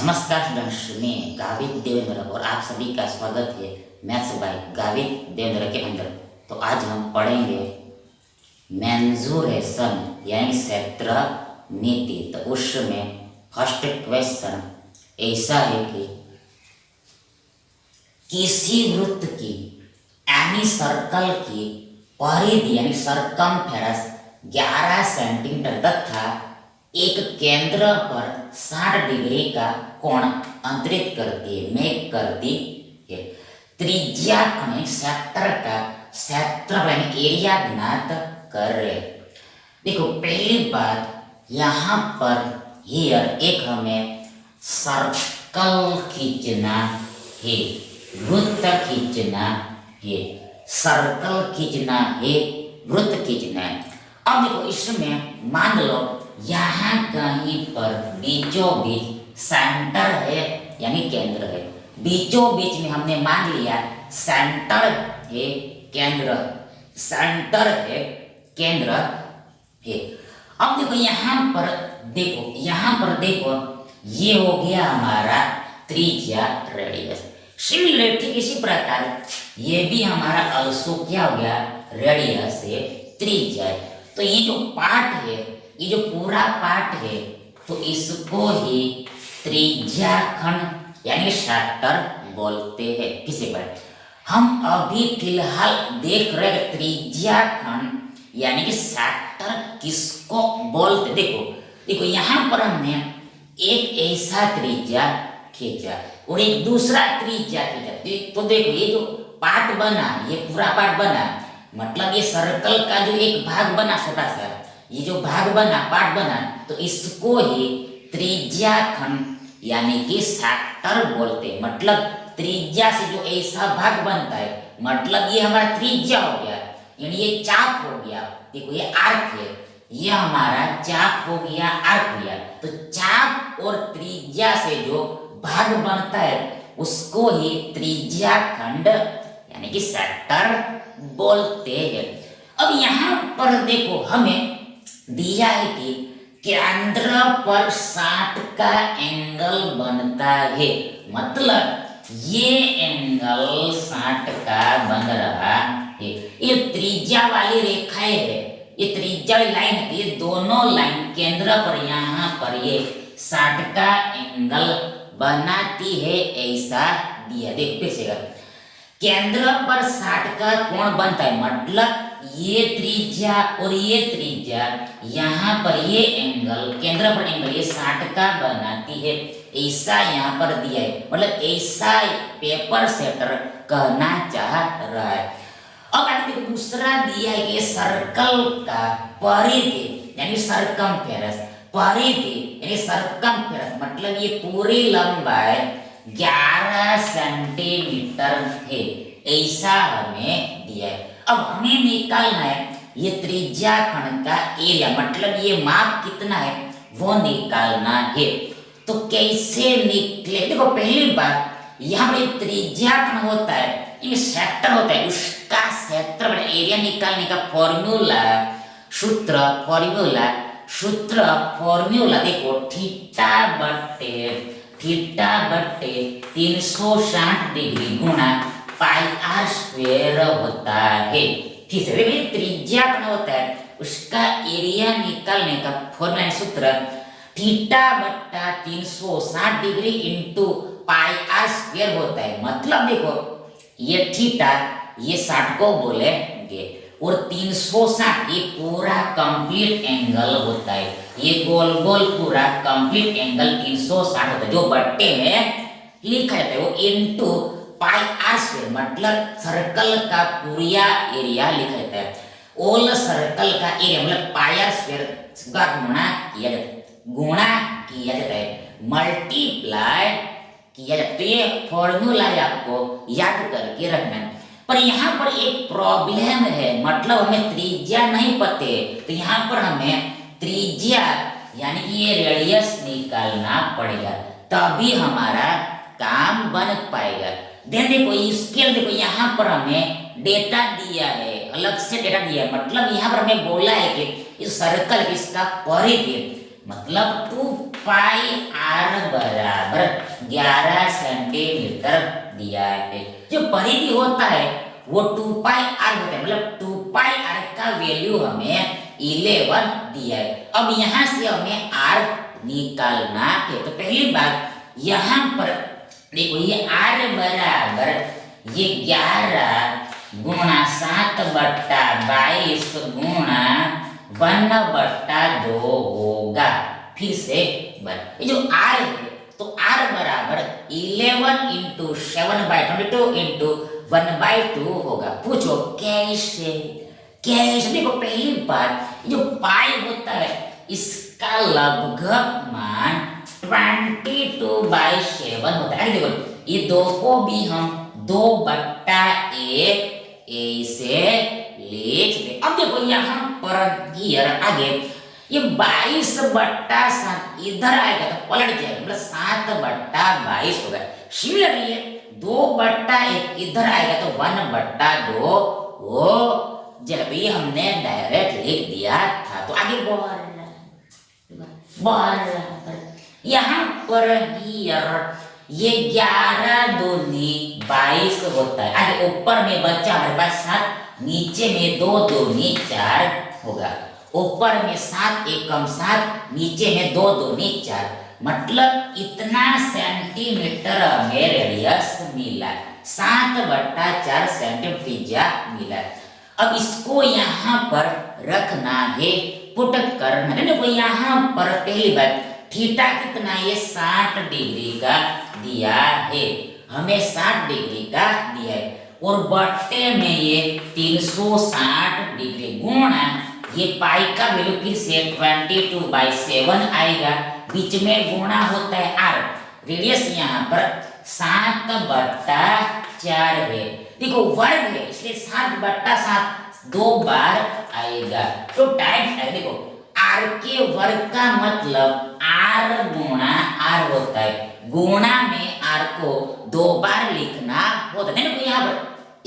नमस्कार स्टूडेंट्स, मैं गावित देवेंद्र और आप सभी का स्वागत है मैथ्स बाय गावित देवेंद्र के अंदर। तो आज हम पढ़ेंगे मेंसुरेशन यानी क्षेत्र नीति। तो उसमें फर्स्ट क्वेश्चन ऐसा है कि किसी वृत्त की यानी सर्कल की परिधि यानी सरकमफेरेंस 11 सेंटीमीटर तथा एक केंद्र पर 60 डिग्री का कोण अंतरित करती है, मेक करती है। त्रिज्या में सेक्टर का क्षेत्रफल एरिया ज्ञात कर रहे। देखो पहली बात यहाँ पर हियर एक हमें सर्कल खींचना है, वृत्त खींचना है, सर्कल खींचना है, वृत्त खींचना है। अब देखो इसमें मान लो यहाँ कहीं पर बीचों बीच सेंटर है यानी केंद्र है। बीचों बीच में हमने मान लिया सेंटर है केंद्र, सेंटर है केंद्र है। अब देखो यहाँ पर देखो ये हो गया हमारा त्रिज्या रेडियस। सिमिलरली ठीक इसी प्रकार ये भी हमारा अल्सो क्या हो गया रेडियस है, त्रिज्या है। तो ये जो पार्ट है, ये जो पूरा पार्ट है, तो इसको ही त्रिज्या खंड यानी सेक्टर बोलते हैं। किसी पर हम अभी फिलहाल देख रहे हैं त्रिज्या खंड यानी कि सेक्टर किसको बोलते। देखो यहाँ पर हमने एक ऐसा त्रिज्या खींचा और एक दूसरा त्रिज्या खींचा। तो देखो ये जो पार्ट बना, ये पूरा पार्ट बना, मतलब ये सर्कल का जो एक भाग बना छोटा सा, ये जो भाग बना पार्ट बना, तो इसको ही त्रिज्या खंड यानी कि सेक्टर बोलते हैं। मतलब त्रिज्या से जो ऐसा भाग बनता है, मतलब ये हमारा त्रिज्या हो गया, यानी ये चाप हो गया। देखो ये आर्क है, ये हमारा चाप हो गया, आर्क हो गया। तो चाप और त्रिज्या से जो भाग बनता है उसको ही त्रिज्या खंड यानी कि सेक्टर बोलते हैं। अब यहाँ पर देखो हमें दिया है कि केंद्र पर 60 का एंगल बनता है, मतलब ये एंगल 60 का बन रहा है। ये त्रिज्या वाली रेखाएं है, ये त्रिज्या वाली लाइन है, ये दोनों लाइन केंद्र पर यहाँ पर ये 60 का एंगल बनाती है, ऐसा दिया। देख फिर से केंद्र पर 60 का कोण बनता है, मतलब ये त्रिज्या और ये त्रिज्या, यहाँ पर ये एंगल केंद्र पर एंगल ये 60 का बनाती है, ऐसा यहाँ पर दिया है। मतलब ऐसा पेपर सेटर कहना चाह रहा है। अब आगे दूसरा दिया है कि सर्कल का परिधि यानी सरकमफेरेंस, परिधि यानी सरकमफेरेंस, मतलब ये पूरी लंबाई 11 सेंटीमीटर है, ऐसा हमें दिया है। अब हमें निकालना है ये त्रिज्या खंड का एरिया, मतलब ये माप कितना है वो निकालना है। तो कैसे निकले? देखो पहली बात यहाँ पर त्रिज्या खंड होता है, ये सेक्टर होता है, उसका क्षेत्रफल एरिया निकालने का फॉर्मूला देखो थीटा बट्टे 360 डिग्री गुणा पाई आर स्क्वायर होता है। ठीक है, त्रिज्या खंड होता है, उसका एरिया निकालने का फॉर्मूला सूत्र थीटा बट्टा 360 degree into pi r square होता है। मतलब देखो ये थीटा ये 60 को बोलेंगे और 360 ये पूरा कंप्लीट एंगल होता है, ये गोल गोल पूरा कंप्लीट एंगल 360 होता है, जो बट्टे में लिखा जाता है वो इंटू पाई आर स्क्वायर, मतलब सर्कल का पूरा एरिया लिखा जाता है। ऑल सर्कल का एरिया मतलब पाई आर स्क्वायर का गुणा किया जाता है, मल्टीप्लाई किया जाता है। तो ये फॉर्मूला आपको याद करके रखना है। पर यहाँ पर एक प्रॉब्लम है, मतलब हमें त्रिज्या नहीं पते, तो यहाँ पर हमें त्रिज्या यानी कि ये रेडियस निकालना पड़ेगा, तभी हमारा काम बन पाएगा। देखो इसके देखो यहाँ पर हमें डेटा दिया है, अलग से डेटा दिया है, मतलब यहाँ पर हमें बोला है कि इस सर्कल इसका परिधि मतलब 2 पाई आर बराबर 11 सेंटीमीटर दिया है। जो परिधि होता है वो 2 पाई आर होता है, मतलब 2 पाई आर का वैल्यू हमें 11 दिया है। अब यहां से हमें आर निकालना है। तो पहली बात यहां पर देखो, ये आर बराबर ये 11 गुणा 7/22 गुणा 1/2 होगा। फिर से ये जो आर है, तो आर बराबर 11 इंटू 7/22 इंटू 1/2 होगा। पूछो कैसे? कैसे? देखो पहली बात, जो पाई होता है इसका लगभग मान 22/7 होता है। देखो ये दो को भी हम 2/1 ऐसे लिख दे। अब देखो यहाँ पर गियर आगे ये 22/7 इधर आएगा तो पलट जाएगा, मतलब 7/22 होगा। सिमिलरली 2/1 इधर आएगा तो 1/2 हो जब ये हमने डायरेक्ट लिख दिया था। तो आगे यहाँ पर ये 11 दूनी 22 होता है। आगे ऊपर में बच्चा हमारे पास 7, नीचे में 2 दूनी 4 होगा। ऊपर में 7 एकम 7, नीचे में 2 दूनी 4, मतलब इतना सेंटीमीटर हमें रेडियस मिला, 7/4 सेंटीमीटर त्रिज्या मिला। अब इसको यहाँ पर रखना है, पुट करना है। देखो यहाँ पर पहली बात थीटा कितना, ये 60 डिग्री का दिया है, हमें 60 डिग्री का दिया है। और बट्टे में ये 360 डिग्री गुणा ये पाई का वैल्यू फिर से 22/7 आएगा। बीच में गुणा होता है आर, रेडियस यहाँ पर 7/4 है। देखो वर्ग है इसलिए 7/7 2 बार आएगा, तो टाइम्स है। देखो आर के वर्ग का मतलब आर गुणा आर होता है। गुणा में आर को 2 बार लिखना होता है। देखो यहाँ पर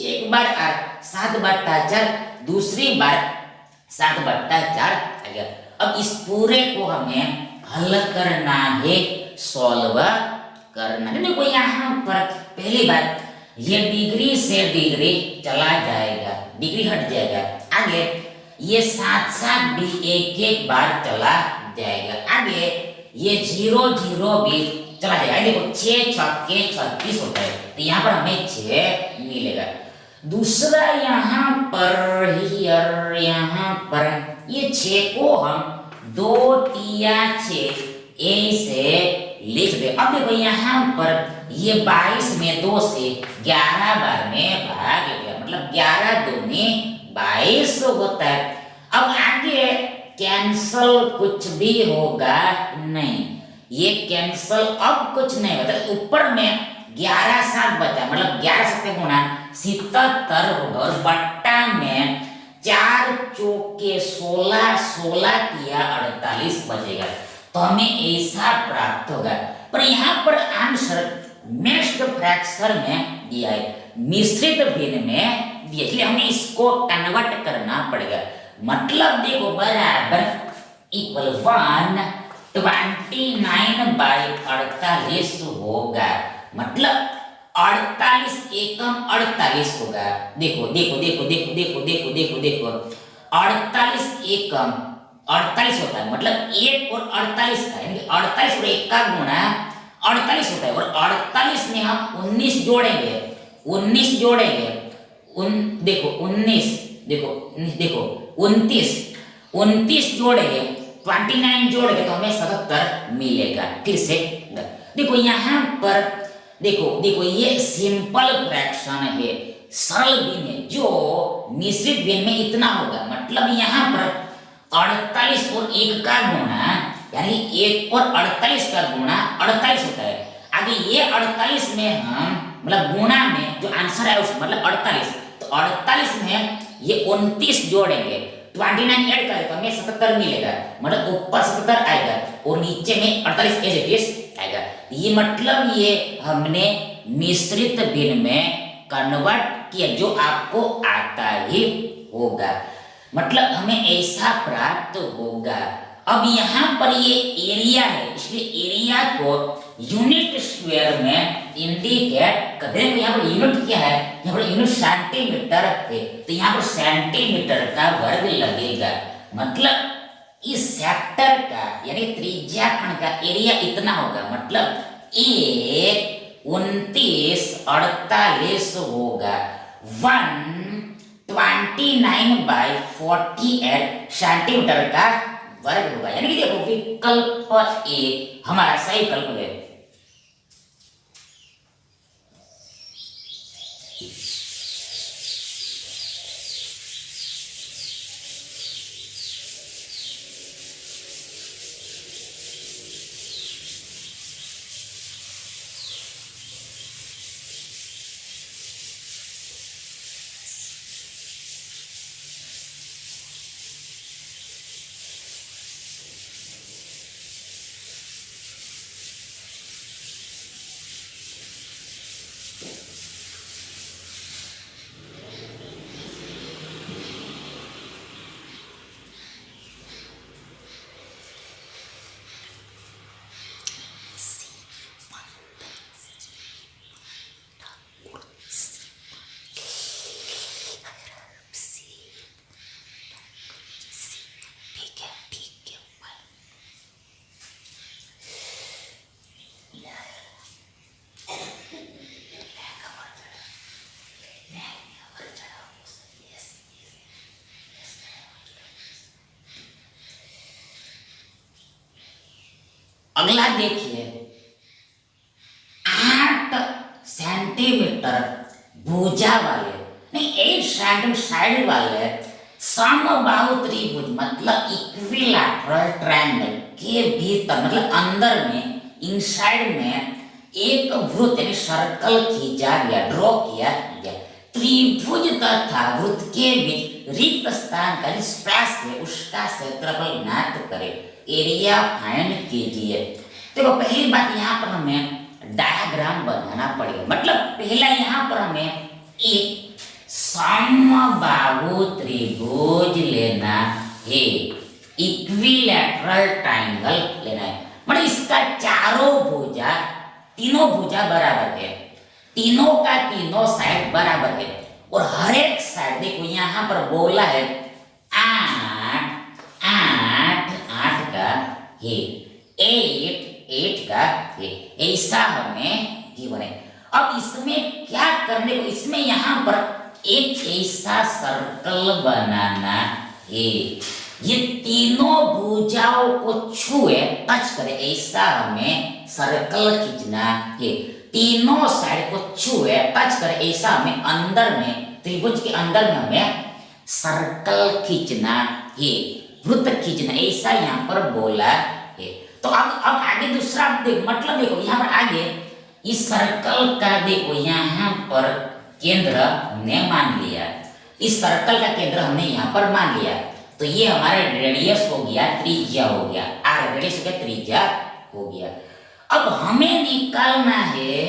एक बार आर 7/4, दूसरी बार 7/4 आ गया। अब इस पूरे को हमें हल करना है, सॉल्व करना है। देखो यहाँ पर पहली बात ये डिग्री से डिग्री चला जाएगा, डिग्री हट जाएगा। आगे ये 7 भी एक बार चला जाएगा। आगे ये 0 0 भी चला जाएगा। देखो 6 छक्के 36 होता है, तो यहाँ पर हमें 6 मिलेगा। दूसरा यहाँ पर यहाँ पर ये 6 को हम 2 तिया 6 ऐसे लिख दे। अब देखो यहाँ पर ये 22 में 2 से 11 बार में भाग गया, मतलब 11 दूनी 22 होता है। अब आगे कैंसल कुछ भी होगा नहीं, ये कैंसल अब कुछ नहीं होता। ऊपर में 11 7 बचा, मतलब 11 7 गुणा 77 होगा। और बट्टा में 4 चौके 16, 16 किया 48 बचेगा, तो हमें ऐसा प्राप्त होगा। पर यहाँ पर आंसर मिक्स्ड फ्रैक्शन में दिया है, मिश्रित भिन्न में दिया, इसलिए हमें इसको कन्वर्ट करना पड़ेगा। मतलब देखो बराबर इक्वल 129/48 होगा, मतलब 48 एकम 48 होगा। देखो देखो देखो देखो देखो देखो देखो देखो 48 एकम 48 होता है, मतलब 1 और 48 का, यानी 48 और 1 का गुणा 48 होता है। और 48 में हम 19 जोड़ेंगे, 19 जोड़ेंगे, देखो 19 देखो 29 जोड़ेंगे, 29 जोड़ेंगे तो हमें 77 मिलेगा। फिर से देखो यहाँ पर देखो ये सिंपल फ्रैक्शन है, सरल भिन्न है, जो मिश्रित भिन्न में इतना होगा। मतलब यहाँ पर 48 और 1 का गुणा, यानी 1 और 48 का गुणा 48 होता है। आगे ये 48 में हम मतलब गुणा में जो आंसर है उसमें मतलब 48, तो 48 में ये 29 जोड़ेंगे, 29 ऐड करें तो हमें 77 मिलेगा, मतलब ऊपर 77 आएगा और नीचे में 48 एज इट इज आएगा। ये मतलब ये हमने मिश्रित भिन्न में कन्वर्ट किया, जो आपको आता ही होगा, मतलब हमें ऐसा प्राप्त होगा। अब यहाँ पर ये एरिया है, इसलिए एरिया को यूनिट स्क्वायर में इंडिकेट कर देंगे। यहाँ पर यूनिट क्या है, यहाँ पर यूनिट सेंटीमीटर है, तो यहाँ पर सेंटीमीटर का वर्ग लगेगा। मतलब इस सेक्टर का यानी त्रिज्या खंड का एरिया इतना होगा, मतलब 12948 होगा। 129/48 सेंटीमीटर का वर्ग होगा। यानी कि देखो विकल्प ए हमारा सही विकल्प है। अगला देखिए 8 सेंटीमीटर भुजा वाले नहीं 8 सेंटीमीटर साइड वाले समबाहु त्रिभुज मतलब इक्विलैटरल ट्रायंगल के भीतर मतलब अंदर में इनसाइड में एक वृत्त यानी सर्कल खींचा गया, ड्रॉ किया गया। त्रिभुज तथा वृत्त के बीच रिक्त स्थान का स्पेस है उसका क्षेत्रफल ज्ञात करें, एरिया फाइंड कीजिए। देखो पहली बात यहाँ पर हमें डायग्राम बनाना पड़ेगा। मतलब पहला यहाँ पर हमें एक समबाहु त्रिभुज लेना है, इक्विलैटरल ट्रायंगल लेना है। मतलब इसका तीनों भुजा बराबर है, तीनों का तीनों साइड बराबर है और हर एक साइड देखो यहाँ पर बोला है 8 का है, 8 का है, ऐसा हमें गिवन है। अब इसमें क्या करने को, इसमें यहाँ पर एक ऐसा सर्कल बनाना है, ये तीनों भुजाओं को छुए टच करे ऐसा हमें सर्कल खींचना है। तीनों साइड को छुए टच करे ऐसा हमें अंदर में त्रिभुज के अंदर में हमें सर्कल खींचना है, वृत्त खींचना ऐसा यहाँ पर बोला है। तो अब आगे दूसरा देखो, मतलब देखो यहाँ पर आगे इस सर्कल का देखो यहाँ पर केंद्र हमने मान लिया, इस सर्कल का केंद्र हमने यहाँ पर मान लिया। तो ये हमारा रेडियस हो गया, त्रिज्या हो गया, आर रेडियस हो गया, त्रिज्या हो गया। अब हमें निकालना है,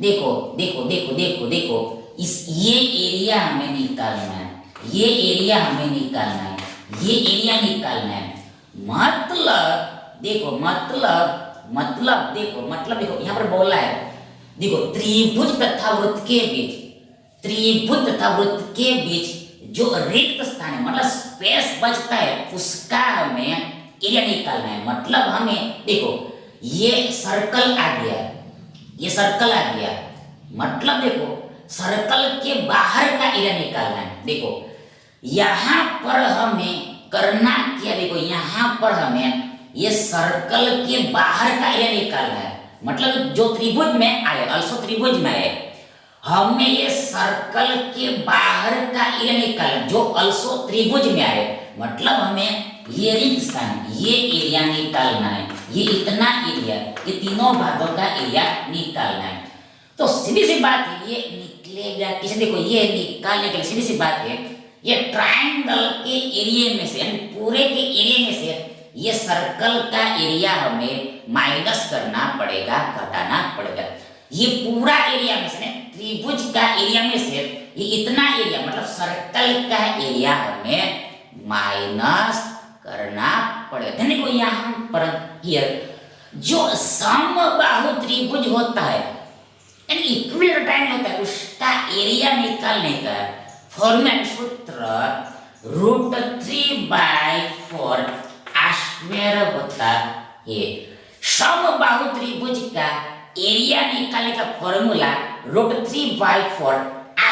देखो देखो देखो देखो देखो इस ये एरिया हमें निकालना है, ये एरिया हमें निकालना है, ये एरिया निकालना है। मतलब देखो देखो यहाँ पर बोला है, देखो त्रिभुज तथा वृत्त के बीच, त्रिभुज तथा वृत्त के बीच जो रिक्त स्थान है मतलब स्पेस बचता है उसका हमें एरिया निकालना है। मतलब हमें देखो ये सर्कल आ गया, ये सर्कल आ गया, मतलब देखो सर्कल के बाहर का एरिया निकालना है। देखो यहाँ पर हमें करना क्या, देखो यहाँ पर हमें ये सर्कल के बाहर का एरिया निकालना है। मतलब जो त्रिभुज में आए, अल्सो त्रिभुज में आए, हमें ये सर्कल के बाहर का एरिया निकालना जो अल्सो त्रिभुज में आए। मतलब हमें ये रिक्त स्थान, ये एरिया निकालना है, ये इतना एरिया, ये तीनों भागों का एरिया निकालना है। तो सीधी सी बात है, ये निकलेगा किसे, देखो ये निकालने के लिए सीधी सी बात है, ये ट्रायंगल के एरिया में से यानी पूरे के एरिया में से ये सर्कल का एरिया हमें माइनस करना पड़ेगा, घटाना पड़ेगा। ये पूरा एरिया में से त्रिभुज का एरिया में से ये इतना एरिया मतलब सर्कल का एरिया हमें माइनस करना पड़ेगा। देखो यहाँ पर हियर जो समबाहु त्रिभुज होता है यानी इक्विलेटरल ट्रायंगल होता है उसका एरिया निकालने का फॉर्मूला सूत्र √3/4 स्क्वायर होता है। समबाहु त्रिभुज का एरिया निकालने का फॉर्मूला √3/4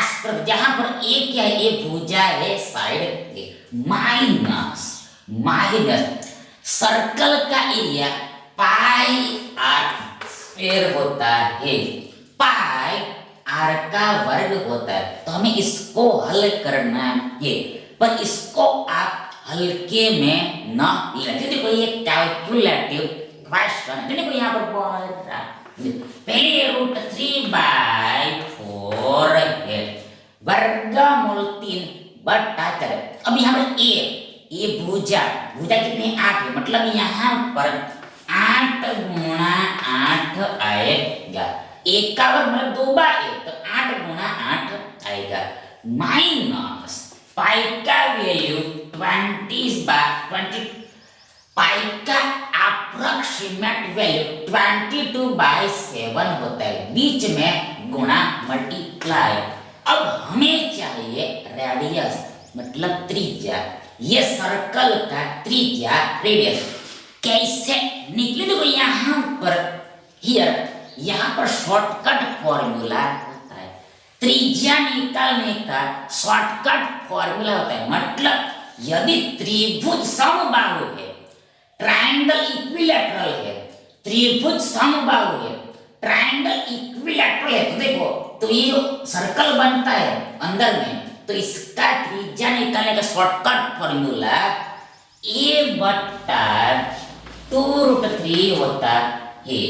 स्क्वायर, जहां पर ए क्या है, ये भुजा है साइड ए, माइनस सर्कल का एरिया पाई आर स्क्वायर होता है, पाई आर का वर्ग होता है। तो हमें इसको हल करना है, पर इसको आप हल्के में न लें। देखो ये कैलकुलेटिव क्वेश्चन है। देखो यहाँ पर बोल रहा पहले √3/4 है, वर्गमूल 3 बटा 4। अब यहाँ पर ए भुजा कितनी 8 है, मतलब यहाँ पर 8 गुणा 8 आएगा। एक का वर्ग मतलब 2/1, तो 8 गुणा 8 आएगा, माइनस पाई का वैल्यू 20 पाई का अप्रोक्सीमेट वैल्यू 22/7 होता है, बीच में गुणा मल्टीप्लाई। अब हमें चाहिए रेडियस मतलब त्रिज्या, ये सर्कल का त्रिज्या रेडियस कैसे निकले। देखो यहाँ पर हियर यहाँ पर शॉर्टकट फॉर्मूला होता है, त्रिज्या निकालने का शॉर्टकट फॉर्मूला होता है। मतलब यदि त्रिभुज समबाहु है, ट्रायंगल इक्विलैटरल है, त्रिभुज समबाहु है, ट्रायंगल इक्विलैटरल है, तो देखो तो ये जो सर्कल बनता है अंदर में, तो इसका त्रिज्या निकालने का शॉर्टकट फॉर्मूला a बट्टा 2√3 होता है,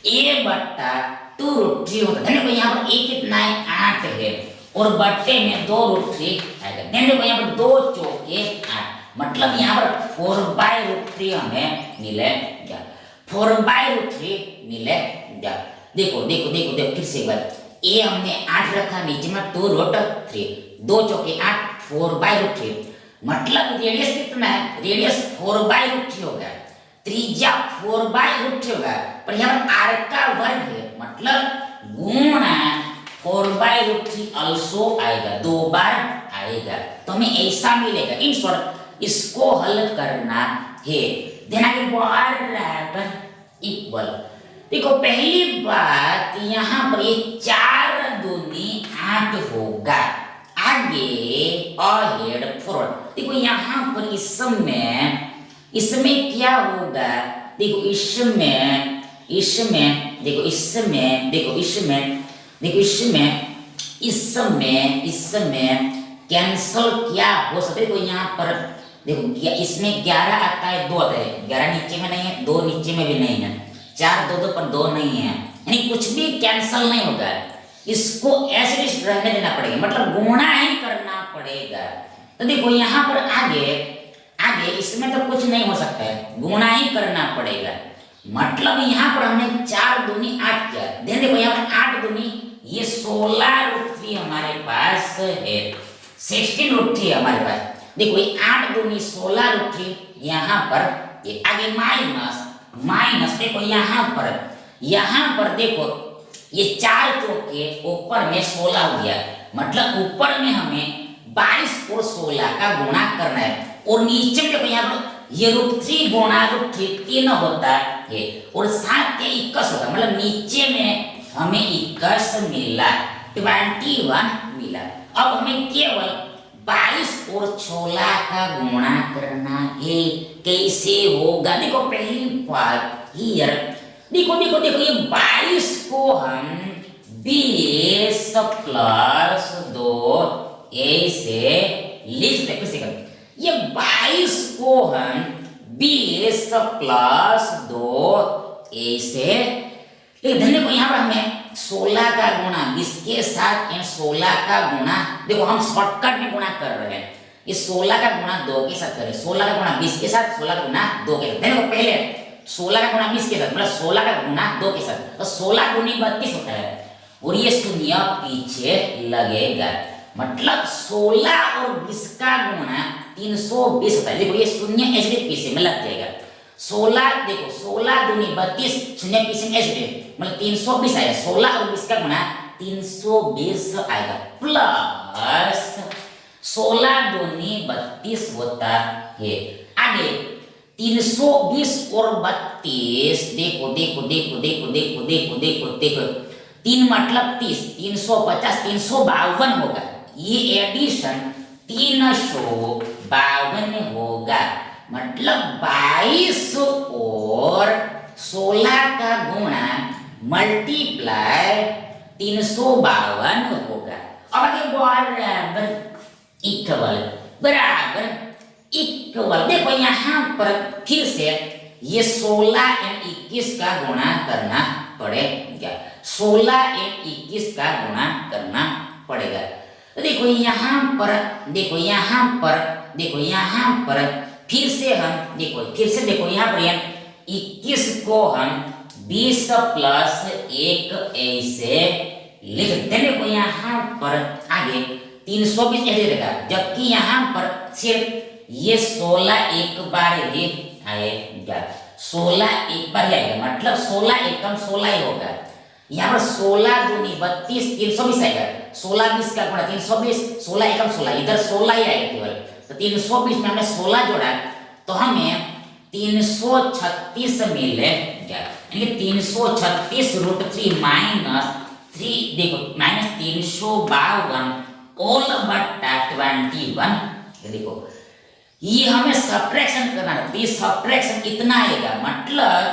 a बट्टा 2√3 होता है। देखो यहाँ पर a कितना है 8 है और बट्टे में 2√3 आएगा। देखो यहाँ पर 2 चौके 8, मतलब यहाँ पर 4/√3 हमें मिलेगा, 4/√3 मिलेगा। देखो फिर से एक बार, ए हमने 8 रखा, नीचे में 2√3, 2 चौके 8, 4/√3, मतलब रेडियस कितना है, रेडियस 4/√3 होगा, त्रिज्या 4/√3 होगा, पर यहाँ पर आर का वर्ग है, मतलब गुणा 4/√3 also आएगा, 2 बार आएगा, तो हमें ऐसा मिलेगा। इन शॉर्ट इसको हल करना है, देना के बराबर इक्वल। देखो पहली बात यहाँ पर ये 4 दूनी 8 होगा, आगे अहेड फॉरवर्ड। देखो यहाँ पर इसमें क्या होगा, देखो इसमें कैंसल क्या हो सकता है। देखो यहाँ पर देखो इसमें 11 आता है, 2 आता है, 11 नीचे में नहीं है, 2 नीचे में भी नहीं है, 4 2 पर 2 नहीं है, यानी कुछ भी कैंसल नहीं होगा, इसको ऐसे रहने देना पड़ेगा, मतलब गुणा ही करना पड़ेगा। तो देखो यहाँ पर आगे इसमें तो कुछ नहीं हो सकता है, गुणा ही करना पड़ेगा, मतलब यहाँ पर हमने 4 दूनी 8 किया, देखो यहाँ पर 8 दूनी ये 16√3 हमारे पास है, 16√3 हमारे पास। देखो ये 8 दूनी 16√3, यहाँ पर ये आगे माइनस देखो यहाँ पर देखो ये 4 चौके ऊपर में 16 हो गया, मतलब ऊपर में हमें 22 और 16 का गुणा करना है, और नीचे देखो यहाँ पर ये √3 गुणा √3 3 होता है, और 7 के 21 होता है, मतलब नीचे में हमें 21 मिला, 21 मिला। अब हमें केवल 22 और 16 का गुणा करना है, कैसे होगा। देखो पहली बात हियर देखो ये 22 को हम 20 प्लस 2 ऐसे लिख सकते हैं, ये 22 को हम 20 प्लस 2 ऐसे देखो यहाँ पर हमें 16 का गुणा 20 के साथ 16 का गुणा, देखो हम शॉर्टकट में गुणा कर रहे हैं, ये 16 का गुणा 2 के साथ करें, 16 का गुणा 20 के साथ, 16 का गुणा 2 के साथ। देखो पहले 16 का गुणा 20 के साथ, मतलब 16 का गुणा 2 के साथ, तो 16 दूनी 32 होता है, और ये शून्य पीछे लगेगा, मतलब 16 और 20 का गुणा 320 होता है। देखो ये शून्य एचडी पीछे में लग जाएगा। 16 देखो 16 दूनी 32 शून्य पीछे में एचडी मतलब 320 आएगा। 16 और 20 का गुणा 320 आएगा प्लस 16 दूनी 32 होता है। आगे 320 और 32 देखो देखो देखो देखो देखो देखो देखो देखो 3 मतलब 30 350 352 होगा। ये एडिशन 352 होगा मतलब 22 और 16 का गुणा मल्टीप्लाई 352 होगा। अब आगे बराबर इक्वल बराबर इक्वल देखो यहाँ पर फिर से ये 16 और 21 का गुणा करना पड़ेगा। 16 और 21 का गुणा करना पड़ेगा। तो देखो यहाँ पर देखो यहाँ पर देखो यहाँ पर फिर से हम देखो फिर से देखो यहाँ पर 21 को हम 20 प्लस 1 ऐसे लिख देते। देखो यहाँ पर आगे 320 ऐसे रहेगा जबकि यहाँ पर सिर्फ ये 16 एक बार ही आएगा। 16 एक बार ही आएगा मतलब 16 एकम 16 ही होगा। यहाँ पर 16 दूनी 32 320 आएगा। 16 20 का गुणा 320 16 एकम 16 इधर 16 ही आएगा केवल। तो 320 में हमने 16 जोड़ा तो हमें 336 मिलेगा। यानी 336 √3 माइनस 3 देखो माइनस 352 ऑल बटा 21। देखो ये हमें सब्ट्रैक्शन करना है। ये सब्ट्रैक्शन इतना आएगा मतलब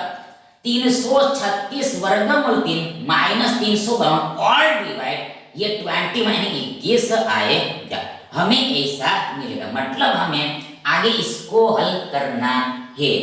336 वर्गमूल 3 माइनस 352 ऑल डिवाइड ये 21 यानी 21 आएगा। हमें ऐसा मिलेगा मतलब हमें आगे इसको हल करना है।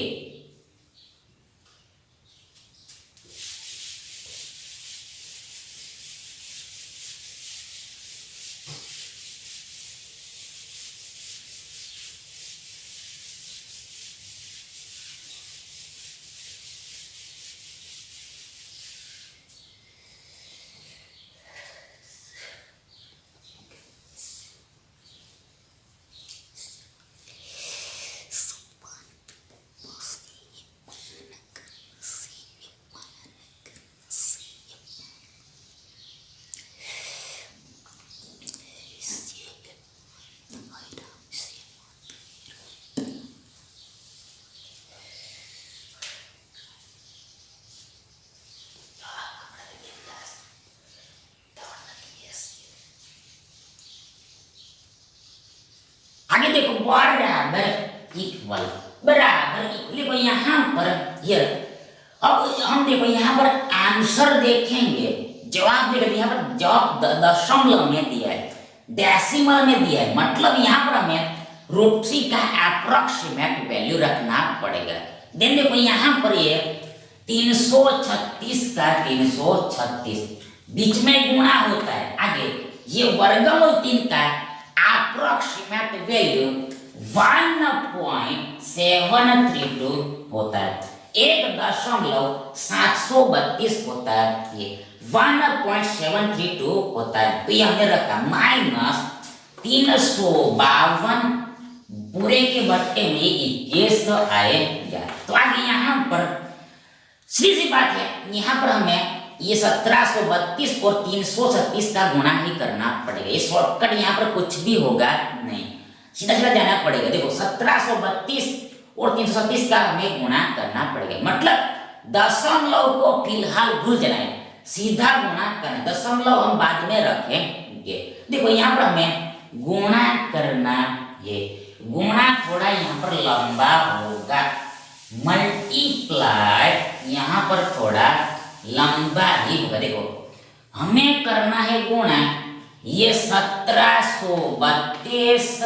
आगे देखो बराबर इक्वल देखो यहाँ पर ये अब हम देखो यहाँ पर आंसर देखेंगे जवाब देखो यहाँ पर जवाब दशमलव में दिया है डेसिमल में दिया है मतलब यहाँ पर हमें √3 का अप्रोक्सीमेट वैल्यू रखना पड़ेगा। देन देखो यहाँ पर ये 336 का 336 बीच में गुणा होता है। आगे ये वर्गमूल 3 का अप्रोक्सीमेट वैल्यू 1.732 होता है। 1.732 होता है ये 1.732 होता है। तो ये हमने रखा माइनस 352 पूरे के बट्टे में 21 आएगा। तो आगे यहाँ पर सीधी बात है यहाँ पर हमें ये 1732 और 336 का गुणा ही करना पड़ेगा। ये शॉर्टकट यहाँ पर कुछ भी होगा नहीं सीधा सीधा जाना पड़ेगा। देखो 1732 और 336 का हमें गुणा करना पड़ेगा मतलब दशमलव को फिलहाल भूल जाना है सीधा गुणा करना। दशमलव हम बाद में रखेंगे। देखो यहाँ पर हमें गुणा करना है। गुणा थोड़ा यहाँ पर लंबा होगा मल्टीप्लाई यहाँ पर थोड़ा लंबा ही होगा। देखो हमें करना है गुणा ये 1732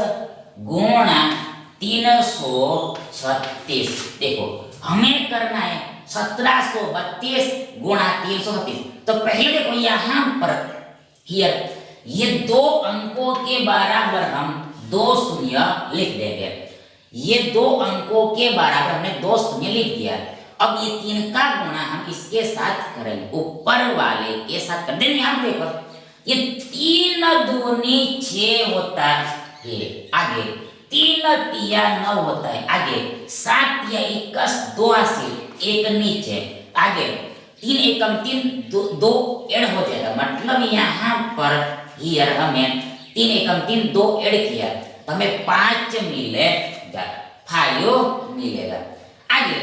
गुणा 336। देखो हमें करना है 1732 गुणा 336। तो पहले देखो यहाँ पर हियर ये 2 अंकों के बराबर हम 2 शून्य लिख देंगे। ये 2 अंकों के बराबर हमने 2 शून्य लिख दिया। अब ये 3 का गुणा हम इसके साथ करेंगे ऊपर वाले के साथ कर देंगे। यहाँ देखो ये 3 दूनी 6 होता है। आगे तीन तिया 9 होता है। आगे 7 तिया 21 2 हासिल एक नीचे। आगे 3 एकम 3 2 ऐड हो जाएगा, मतलब यहाँ पर हियर हमें 3 एकम 3 2 ऐड किया तो हमें 5 मिलेगा, 5 मिलेगा। आगे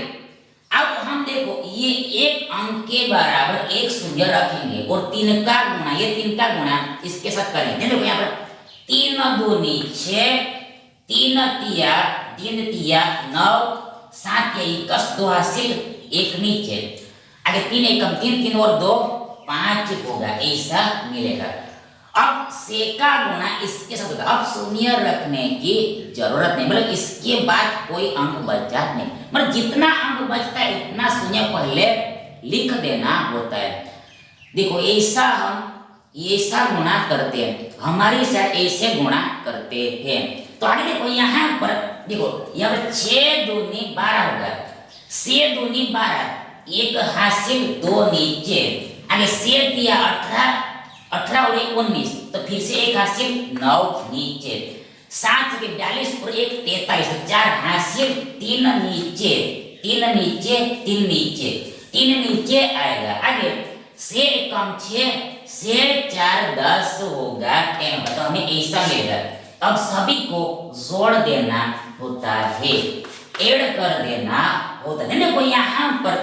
अब हम देखो ये एक अंक के बराबर एक शून्य रखेंगे और 3 का गुणा, ये 3 का गुणा इसके साथ करेंगे। देखो यहाँ पर 3 दूनी 6, 3 तिया 9, 7 तिया 21 2 हासिल एक नीचे। आगे 3 एकम 3 3 और 2 5 होगा, ऐसा मिलेगा। अब से का गुणा इसके साथ होगा। अब शून्य रखने की जरूरत नहीं, मतलब इसके बाद कोई अंक बचा नहीं, मतलब जितना अंक बचता है उतना शून्य पहले लिख देना होता है। देखो ऐसा हम ऐसा गुणा करते हैं, हमारी साइड ऐसे गुणा करते हैं। तो आगे देखो यहाँ पर देखो यहाँ पर 6 दूनी 12 होगा, 6 दूनी 12 एक हासिल 2 नीचे। आगे 6 दिया 18 और 1 19, तो फिर से एक हासिल 9 नीचे। 7 से 42 और 1 43, 4 हासिल 3 नीचे, 3 नीचे 3 नीचे 3 नीचे आएगा। आगे से कम 6 से 4 10 होगा 10 होगा, तो हमें ऐसा मिलेगा। अब सभी को जोड़ देना होता है, ऐड कर देना होता है। देखो यहाँ पर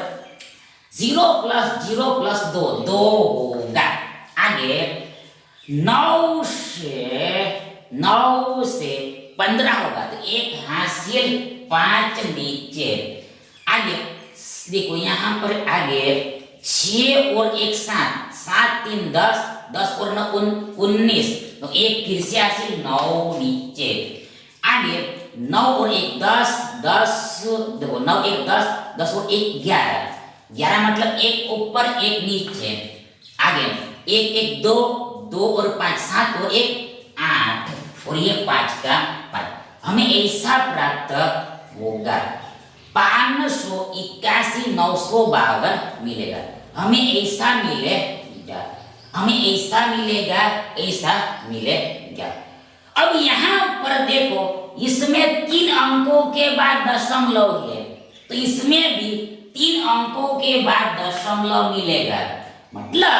0 + 0 + 2 2 होगा। आगे 9 से 15 होगा, तो एक हासिल 5 नीचे। आगे देखो यहाँ पर आगे 6 और 1 7, 7 3 10, 10 और 9 19, तो एक फिर से हासिल 9 नीचे। आगे 9 और 1 10, 10 देखो 9 1 10, 10 और 1 11, 11 मतलब एक ऊपर एक नीचे। आगे 1 1 2, 2 और 5 7 और 1 8, और ये 5 का 5, हमें ऐसा प्राप्त होगा 581 952 मिलेगा। हमें ऐसा मिलेगा, हमें ऐसा मिलेगा, ऐसा मिलेगा। अब यहाँ पर देखो इसमें 3 अंकों के बाद दशमलव है, तो इसमें भी 3 अंकों के बाद दशमलव मिलेगा, मतलब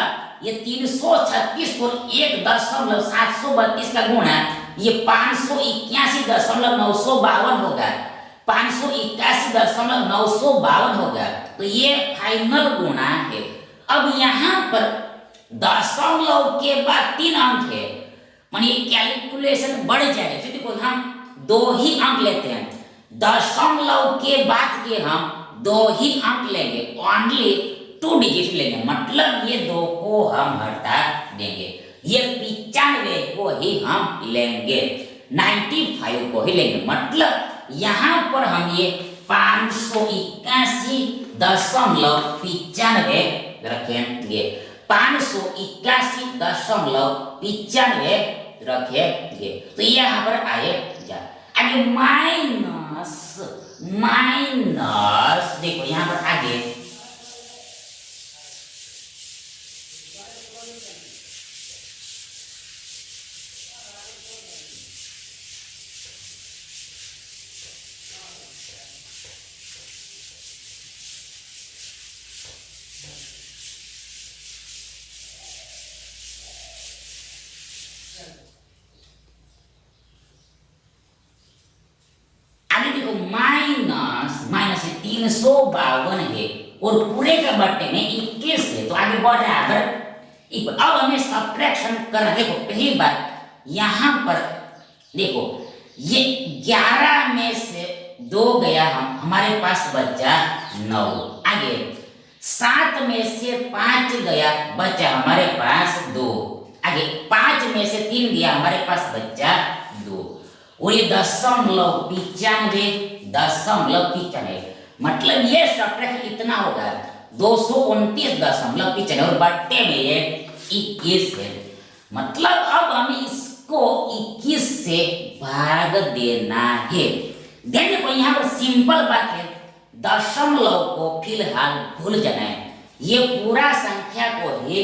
ये 336 और 1.732 का गुणा ये 581.952 होगा, 581.952 होगा, तो ये फाइनल गुणा है। अब यहाँ पर दशमलव के बाद 3 अंक है, मानिए कैलकुलेशन बढ़ जाएगा। तो देखो हम 2 ही अंक लेते हैं, दशमलव के बाद के हम 2 ही अंक लेंगे, ओनली 2 डिजिट लेंगे, मतलब ये 2 को हम हटा देंगे, ये 95 को ही हम लेंगे, 95 को ही लेंगे, मतलब यहाँ पर हम ये 581.95 रखेंगे, 581.95 रखेंगे। तो यहाँ पर आएगा। आगे माइनस देखो यहाँ पर आगे माइनस 352 है और पूरे का बट्टे में 21 है, तो आगे बढ़ रहा है। अब हमें सब्ट्रैक्शन करना। देखो पहली बात यहाँ पर देखो ये 11 में से 2 गया, हमारे पास बचा 9। आगे 7 में से 5 गया, बचा हमारे पास 2। आगे 5 में से 3 गया, हमारे पास बचा 2, और ये 0.95, मतलब ये सब्ट्रैक्शन इतना होगा 229.95, और बट्टे में ये 21 है, मतलब अब हमें इसको 21 से भाग देना है। देखो यहाँ पर सिंपल बात है, दशमलव को फिलहाल भूल जाना है, ये पूरा संख्या को है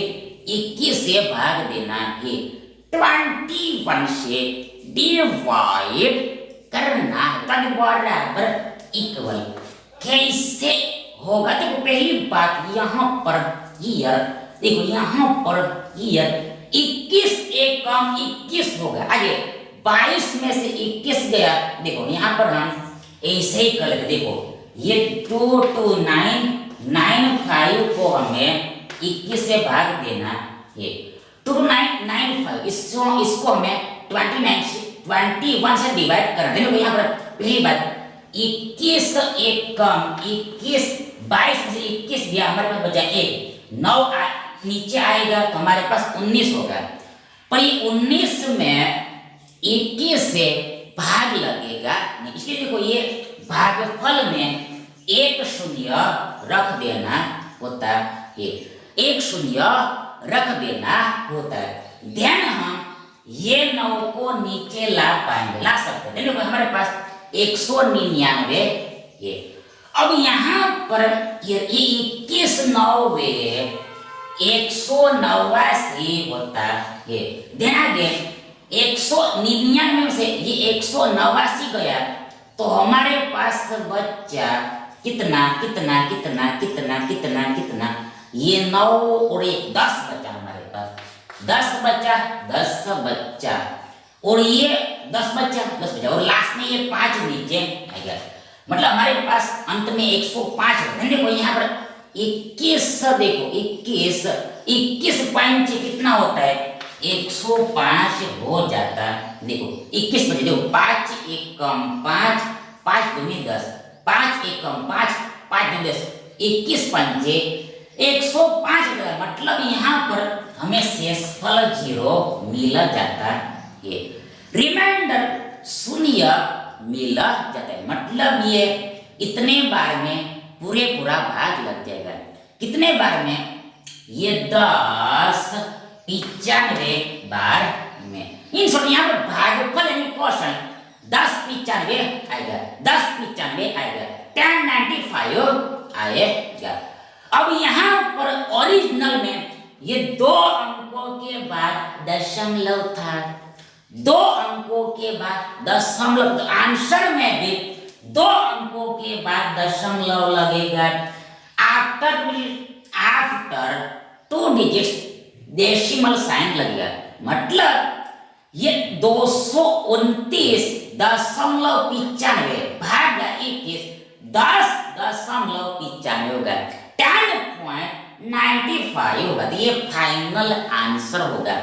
21 से भाग देना है। 21 से डिवाइड करना है तो आगे बराबर इक्वल कैसे होगा। देखो पहली बात यहाँ पर ईयर, देखो यहाँ पर ईयर 21 एक कम 21 होगा। आगे 22 में से 21 गया, देखो यहाँ पर हम ऐसे ही कर, देखो ये 2295 को हमें 21 से भाग देना है। 2995 इसको हमें 21 से डिवाइड करना। देखो यहाँ पर पहली बात 21 एक कम 21, 22 में से 21 गया, हमारे पास बचा 1, 9 नीचे आएगा तो हमारे पास 19 होगा। पर ये 19 में 21 से भाग लगेगा, इसलिए देखो ये भागफल में एक शून्य रख देना होता है, एक शून्य रख देना होता है। ध्यान हम ये 9 को नीचे ला पाएंगे, ला सकते हैं। देखो हमारे पास 199 ये, अब यहाँ पर ये 21 9 189 होता है। ध्यान दें 199 में से ये 189 गया तो हमारे पास बच्चा कितना कितना कितना कितना कितना कितना, ये 9 और 1 10 बचा हमारे पास, 10 बचा 10 बच्चा, और ये 10 बच्चा और लास्ट में ये 5 नीचे आएगा, मतलब हमारे पास अंत में 105 होगा। देखो यहाँ पर 21, देखो 21 पंच कितना होता है 105 हो जाता है। देखो 21 बचे, देखो 5 एक कम 5, 5 दूनी 10, 5 एक कम 5, 5 दूनी 10, 21 पंचे 105 होगा। मतलब यहाँ पर हमें शेषफल 0 मिल जाता है, रिमाइंडर शून्य मिल जाता है। मतलब ये इतने बार में पूरा भाग लग जाएगा। कितने बार में? ये 10 95 बार में। इन शॉर्ट यहाँ पर भागफल यानी क्वेश्चन 10 95 आएगा, 10 95 आएगा, 1095 आएगा। अब यहाँ पर ओरिजिनल में ये 2 अंकों के बाद दशमलव था, 2 अंकों के बाद दशमलव, तो आंसर में भी 2 अंकों के बाद दशमलव लगेगा। आफ्टर 2 डिजिट्स डेसिमल साइन लगेगा। मतलब ये 229.95 भाग 21 10.95 होगा, 10.95 होगा। तो ये फाइनल आंसर होगा।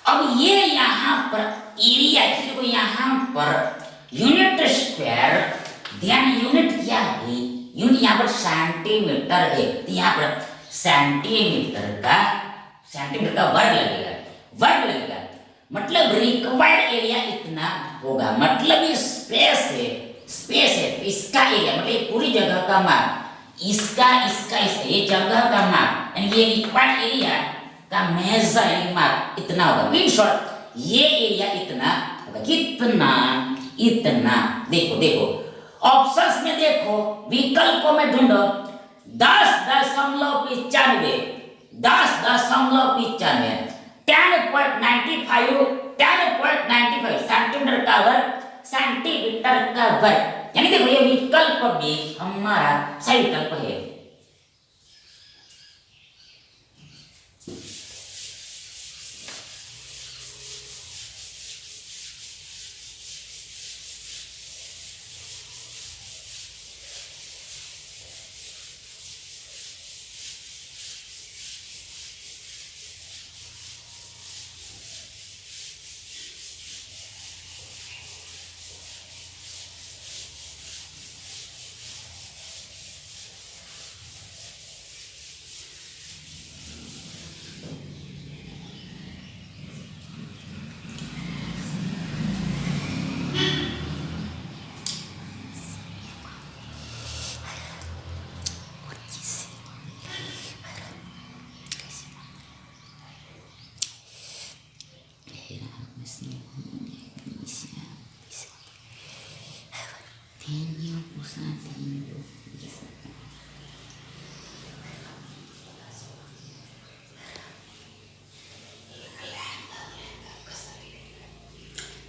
अब ये यहाँ पर एरिया, देखो यहाँ पर यूनिट स्क्वायर, ध्यान यूनिट क्या है, यूनिट यहाँ पर सेंटीमीटर है, तो यहाँ पर सेंटीमीटर का वर्ग लगेगा, मतलब रिक्वायर्ड एरिया इतना होगा। मतलब ये स्पेस है, तो इसका एरिया मतलब पूरी जगह का माप, इसका ये जगह का माप, यानी ये रिक्वायर्ड एरिया का मेजर माप इतना होगा। इन शॉर्ट ये एरिया इतना होगा, इतना। देखो ऑप्शंस में देखो, विकल्पों में ढूंढो 10.95 10.95 सेंटीमीटर का वर्ग, यानी देखो ये विकल्प भी हमारा सही विकल्प है।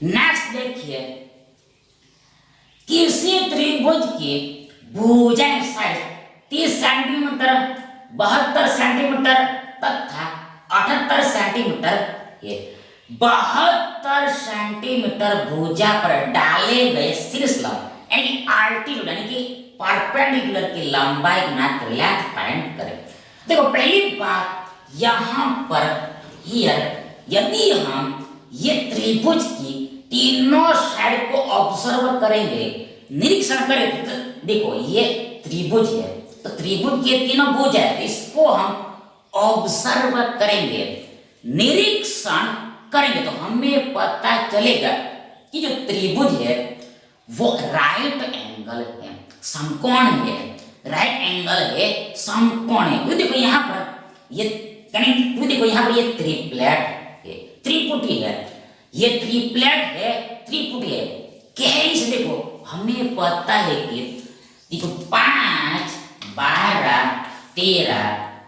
नेक्स्ट देखिए त्रिभुज की भुजा साइड 30 सेंटीमीटर, 72 सेंटीमीटर तथा 78 सेंटीमीटर है। 72 सेंटीमीटर भुजा पर डाले गए शीर्ष लंब यानी आल्टीट्यूड यानी कि परपेंडिकुलर की लंबाई गुना लेंथ फाइंड करें। देखो पहली बात यहाँ पर हियर यदि हम ये त्रिभुज की तीनों साइड को ऑब्जर्व करेंगे, निरीक्षण करेंगे, तो देखो ये त्रिभुज है, तो त्रिभुज के तीनों भुज है, तो इसको हम ऑब्जर्व करेंगे, निरीक्षण करेंगे, तो हमें पता चलेगा कि जो त्रिभुज है वो राइट एंगल है, समकोण है, राइट एंगल है, समकोण है। तो देखो यहाँ पर ये तो देखो यहाँ पर ये त्रिप्लेट है, त्रिपुटी है, ये त्रिप्लेट है, त्रिपुटी है। कैसे देखो हमें पता है कि देखो 5, 12, 13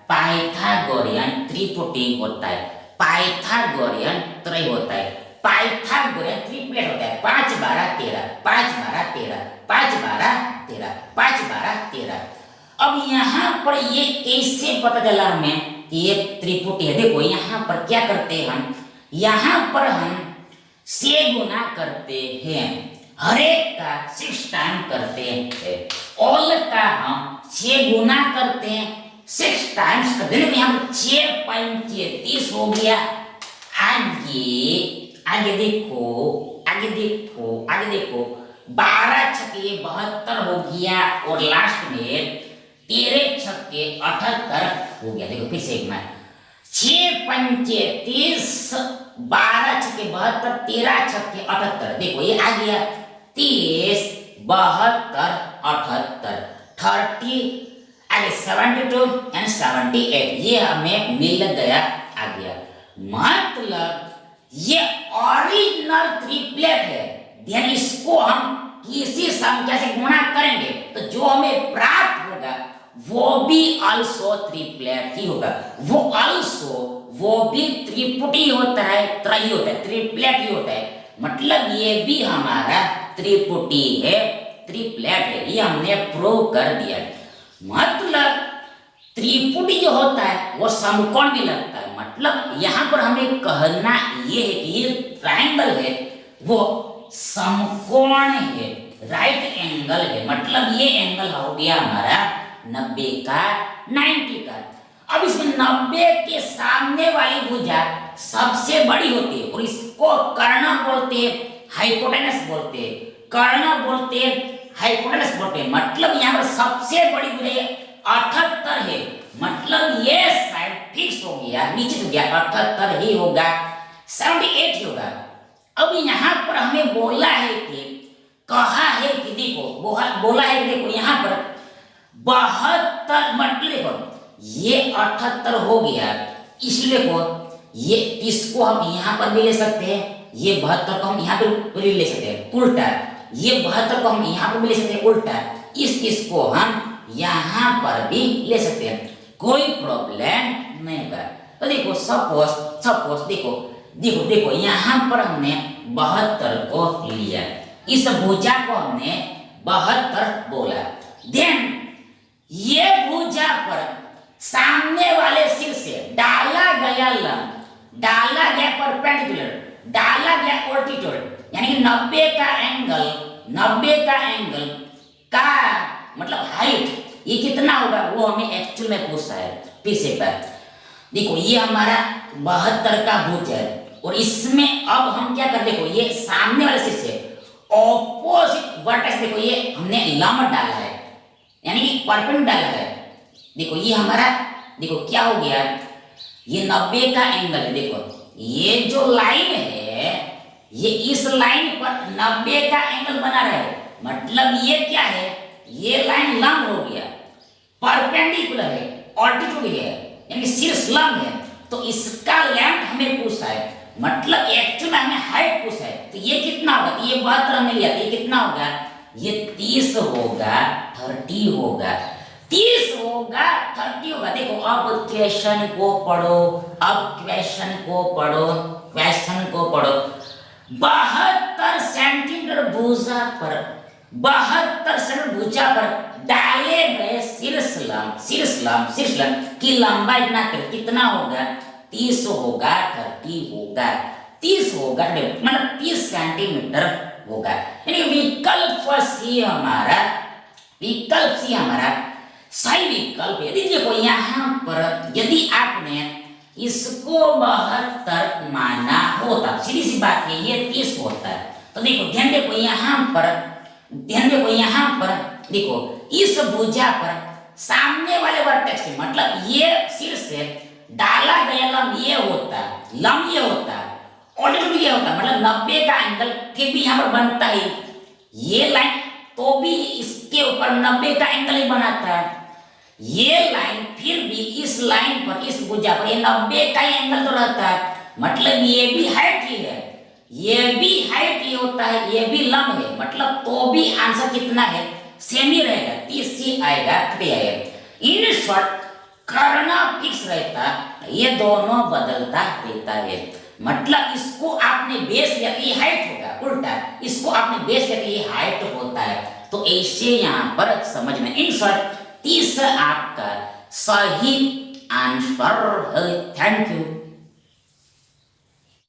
पाइथागोरियन त्रिपुटी होता है, पाइथागोरियन त्रय होता है, पाइथागोरियन ट्रिपलेट होता है। 5 12 13, 5 12 13, 5 12 13, 5 12 13। अब यहाँ पर ये कैसे पता चला हमें कि ये त्रिपुटी है? देखो यहाँ पर क्या करते हैं हम, यहाँ पर हम से गुना करते हैं, हर एक का 6 टाइम करते हैं, ऑल का हम 6 गुना करते हैं, 6 टाइम्स करते हैं। यहाँ पर 6 5 30 हो गया। आगे देखो, आगे देखो, आगे देखो, 12 छक्के 72 हो गया और लास्ट में 13 छक्के 78 हो गया। देखो फिर से एक बार 6 पंचे 30, 12 छक्के 72, 13 छक्के 78। देखो ये आ गया 30, 72, 78, 30 आगे 72 एंड 78, ये हमें मिल गया, आ गया। मतलब ये ओरिजिनल ट्रिपलेट है। ध्यान, इसको हम किसी संख्या से गुणा करेंगे तो जो हमें प्राप्त होगा वो भी अल्सो ट्रिपलेट ही होगा, वो अल्सो वो भी त्रिपुटी होता है, त्रयी होता है, ट्रिपलेट ही होता है। मतलब ये भी हमारा त्रिपुटी है, ट्रिपलेट है, ये हमने प्रूव कर दिया। मतलब त्रिपुटी जो होता है वो समकोण भी लगता है। मतलब यहाँ पर हमें कहना ये है कि ये ट्रायंगल है वो समकोण है, राइट एंगल है। मतलब ये एंगल हो गया हमारा 90 का, 90 का। अब इसमें 90 के सामने वाली भुजा सबसे बड़ी होती है और इसको कर्ण बोलते हैं, हाइपोटेनस बोलते हैं, कर्ण बोलते हैं, हाइपोटेनस बोलते हैं। मतलब यहाँ पर सबसे बड़ी भुजा 78 है। मतलब ये साइड फिक्स हो गया, निश्चित हो गया, 78 ही होगा, 78 होगा। अब यहाँ पर हमें बोला है कि कहा है कि देखो बोला है कि देखो यहाँ पर 72, मतलब देखो ये 78 हो गया, इसलिए को ये इसको हम यहाँ पर भी ले सकते हैं, ये 72 को हम यहाँ पर भी ले सकते हैं उल्टा, ये 72 को हम यहाँ पर भी ले सकते हैं उल्टा, इसको हम यहाँ पर भी ले सकते हैं, कोई प्रॉब्लम नहीं होगा। तो देखो सपोज देखो यहाँ पर हमने 72 को लिया, इस भुजा को हमने 72 बोला। देन ये भुजा पर सामने वाले सिर से डाला गया लंब, डाला गया परपेंडिकुलर, डाला गया ऑल्टीट्यूड, यानी कि 90 का एंगल, 90 का एंगल का मतलब हाइट ये कितना होगा वो हमें एक्चुअल में पूछा है। फिर से पर देखो ये हमारा 72 का भुज है और इसमें अब हम क्या कर, देखो ये सामने वाले सिर से ऑपोजिट वर्टेक्स, देखो ये हमने लंब डाला है यानी कि परपेंडिकुलर डाला है। देखो ये हमारा देखो क्या हो गया, ये 90 का एंगल है। देखो ये जो लाइन है ये इस लाइन पर 90 का एंगल बना रहा है, मतलब ये क्या है, ये लाइन लंब हो गया, परपेंडिकुलर है, ऑल्टीट्यूड है यानी शीर्ष लंब है, तो इसका लेंथ हमें पूछा है, मतलब एक्चुअल में हमें हाइट पूछा है। तो ये कितना होगा, ये 72 हमने लिया, ये कितना होगा, ये 30 होगा, 30 होगा, 30 होगा, 30 होगा। देखो अब क्वेश्चन को पढ़ो, अब क्वेश्चन को पढ़ो, क्वेश्चन को पढ़ो। 72 सेंटीमीटर भुजा पर 72 षट्भुजा पर डाले गए शीर्षलम की लंबाई इतना कितना होगा, 30 होगा, 30 होगा, 30 होगा, मतलब 30 सेंटीमीटर होगा। यानी विकल्प सी हमारा सही विकल्प है। यदि देखो यहाँ पर यदि आपने इसको 72 माना होता, सीधी सी बात है, ये 30 होता है। तो देखो ध्यान देखो यहाँ पर देखो इस भुजा पर सामने वाले वर्टेक्स से, मतलब ये सिर से डाला गया लंब ये होता है, ऑल्टीट्यूड ये होता है, मतलब 90 का एंगल फिर भी यहाँ पर बनता है। ये लाइन तो भी इसके ऊपर 90 का एंगल ही बनाता है। ये लाइन फिर भी इस लाइन पर, इस भुजा पर ये 90 का एंगल तो रहता है, मतलब ये भी हाइट ही है, ये भी हाइट ही होता है, ये भी लंब है, मतलब तो भी आंसर कितना है, सेम ही रहेगा, 30 ही आएगा, 3 आएगा। इन शॉर्ट करना फिक्स रहता, ये दोनों बदलता रहता है। मतलब इसको आपने बेस लिया ये हाइट होगा, उल्टा इसको आपने बेस लिया ये हाइट होता है। तो ऐसे यहाँ पर समझना। इन शॉर्ट 30 आपका सही आंसर है। Thank you.